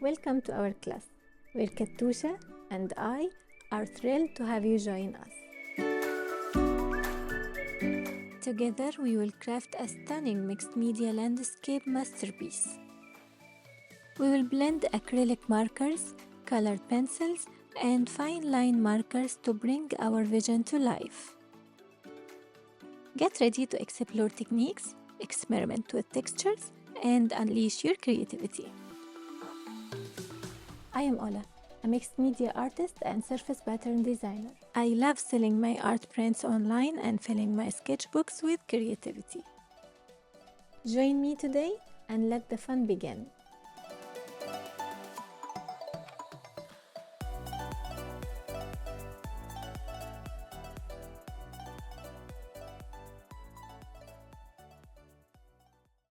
Welcome to our class, where Katusha and I are thrilled to have you join us. Together, we will craft a stunning mixed media landscape masterpiece. We will blend acrylic markers, colored pencils, and fine line markers to bring our vision to life. Get ready to explore techniques, experiment with textures, and unleash your creativity. I am Ola, a mixed media artist and surface pattern designer. I love selling my art prints online and filling my sketchbooks with creativity. Join me today and let the fun begin.